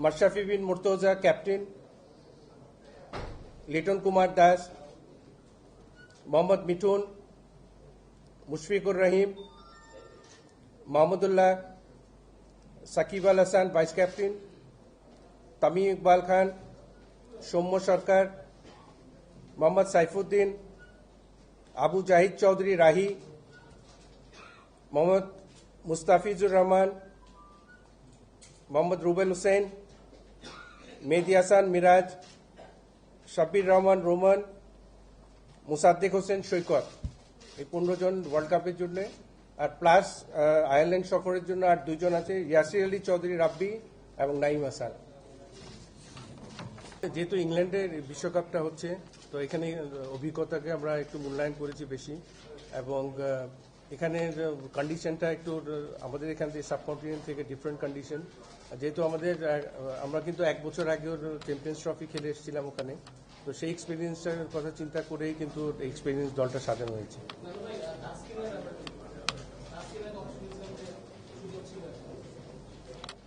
মাশরাফি বিন Murtaza captain, Liton Kumar Das, Mohammad Mithun, Mushfiqur Rahim, Mahmudullah, Shakib Al Hasan vice captain, Tamim Iqbal খান, সৌম্য সরকার, মোহাম্মদ সাইফুদ্দিন, আবু জাহিদ চৌধুরী রাহি, মোহাম্মদ মুস্তাফিজুর রহমান, মোহাম্মদ রুবেল হোসেন, মেহেদী Hasan Miraj, Shabbir Rahman Roman, Musaddiq Hossain সৈকত। এই 15 জন world কাপের জন্য, আর প্লাস আয়ারল্যান্ড সফরের জন্য আর 2 জন আছে, ইয়াসির আলী চৌধুরী রাব্বি এবং নাইম হাসান। যেহেতু ইংল্যান্ডের বিশ্বকাপটা হচ্ছে, তো এখানে অভিজ্ঞতাকে আমরা একটু মূল্যায়ন করেছি বেশি, এবং এখানে কন্ডিশনটা একটু আমাদের এখান থেকে সাবকন্টিনেন্ট থেকে ডিফারেন্ট কন্ডিশন। যেহেতু আমরা কিন্তু 1 বছর আগেও চ্যাম্পিয়ন্স ট্রফি খেলে এসেছিলাম ওখানে, তো সেই এক্সপিরিয়েন্সটার কথা চিন্তা করেই কিন্তু এক্সপিরিয়েন্স দলটা সাজানো হয়েছে।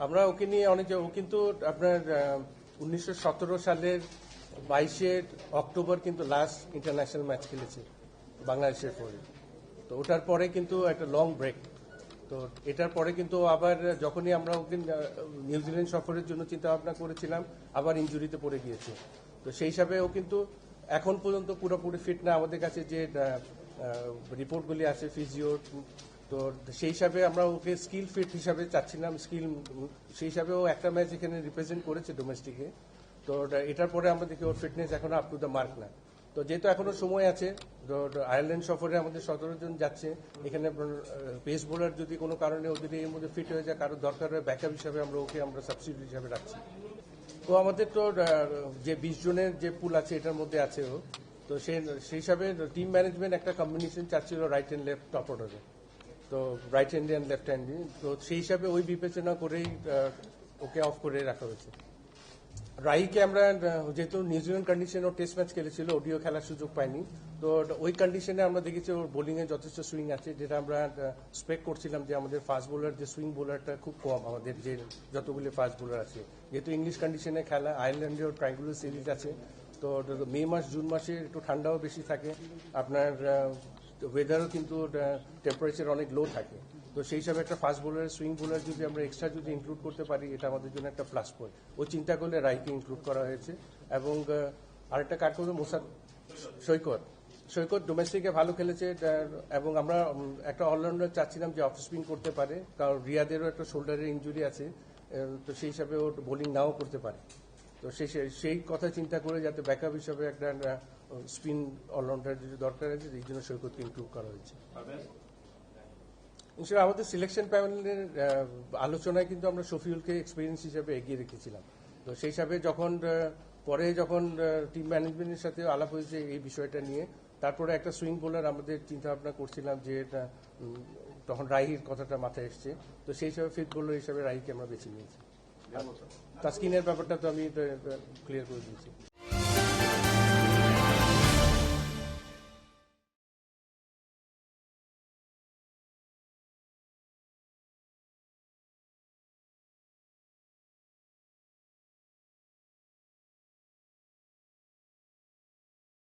আমরা ওকে নিয়ে ও কিন্তু আপনার 1917 সালের 22 অক্টোবর কিন্তু লাস্ট ইন্টারন্যাশনাল ম্যাচ খেলেছে বাংলাদেশের পরে। তো ওটার পরে কিন্তু একটা লং ব্রেক। তো এটার পরে কিন্তু আবার যখনই আমরা ওকে নিউজিল্যান্ড সফরের জন্য চিন্তা ভাবনা করেছিলাম, আবার ইনজুরিতে পড়ে গিয়েছে। তো সেই হিসাবে ও কিন্তু এখন পর্যন্ত পুরোপুরি ফিট না। আমাদের কাছে যে রিপোর্টগুলি আছে ফিজিও, তো সেই হিসাবে আমরা ওকে স্কিল ফিট হিসাবে চাচ্ছিলাম। সেই হিসাবে ও একটা ম্যাচ এখানে রিপ্রেজেন্ট করেছে ডোমেস্টিকে। তো এটার পরে আমরা দেখি ওর ফিটনেস এখনো আপ টু দ্য মার্ক না। তো যেহেতু এখনো সময় আছে, আয়ারল্যান্ড সফরে আমাদের 17 জন যাচ্ছে, এখানে পেস বোলার যদি কোনো কারণে ও যদি এর মধ্যে ফিট হয়ে যায়, কারো দরকার হয় ব্যাকআপ হিসাবে আমরা সাবস্টিটিউট হিসাবে রাখছি। তো আমাদের তো যে 20 জনের যে পুল আছে এটার মধ্যে আছে ও। তো সেই হিসাবে টিম ম্যানেজমেন্ট একটা কম্বিনেশন চাচ্ছিল রাইট হ্যান্ড লেফট টপ অর্ডারে, তো রাইট হ্যান্ডে অ্যান্ড লেফট হ্যান্ডে। তো সেই হিসাবে ওই বিবেচনা করেই ওকে অফ করে রাখা হয়েছে। রাইকে আমরা যেহেতু নিউজিল্যান্ড কন্ডিশনে ও টেস্ট ম্যাচ খেলেছিল, ওডিও খেলার সুযোগ পাইনি। তো ওই কন্ডিশনে আমরা দেখেছি ওর বোলিংয়ে যথেষ্ট সুইং আছে, যেটা আমরা এক্সপেক্ট করছিলাম যে আমাদের ফাস্ট বোলার যে সুইং বোলারটা খুব কম আমাদের যে যতগুলি ফাস্ট বোলার আছে। যেহেতু ইংলিশ কন্ডিশনে খেলা, আয়ারল্যান্ডেও ট্রায়াঙ্গুলার সিরিজ আছে, তো মে মাস জুন মাসে একটু ঠান্ডাও বেশি থাকে, আপনার ওয়েদারও কিন্তু টেম্পারেচার অনেক লো থাকে। তো সেই হিসাবে একটা ফাস্ট বোলার সুইং বোলার যদি আমরা এক্সট্রা যদি ইনক্লুড করতে পারি, এটা আমাদের জন্য একটা প্লাস পয়েন্ট। ও চিন্তা করলে রাইকে ইনক্লুড করা হয়েছে। এবং আরেকটা কার করবে সৈকত ডোমেস্টিকে ভালো খেলেছে, এবং আমরা একটা অলরাউন্ডার চাচ্ছিলাম যে অফ স্পিন করতে পারে, কারণ রিয়াদেরও একটা শোল্ডারের ইঞ্জুরি আছে। তো সেই হিসাবে ও বোলিং নাও করতে পারে। তো সেই কথা চিন্তা করে যাতে ব্যাকআপ হিসাবে একটা স্পিন অলরাউন্ডার যদি দরকার আছে, এই জন্য সৈকতকে ইনক্লুড করা হয়েছে। আমাদের সিলেকশন প্যানেলের আলোচনায় কিন্তু আমরা শফিউলকে এক্সপিরিয়েন্স হিসাবে এগিয়ে রেখেছিলাম। তো সেই হিসাবে যখন টিম ম্যানেজমেন্টের সাথে আলাপ হয়েছে এই বিষয়টা নিয়ে, তারপরে একটা সুইং বোলার আমাদের চিন্তা ভাবনা করছিলাম যে তখন রাহির কথাটা মাথায় এসছে। তো সেই হিসাবে ফিট বোলার হিসাবে রাহিকে আমরা বেছে নিয়েছি। তাসকিনের ব্যাপারটা তো আমি ক্লিয়ার করে দিয়েছি।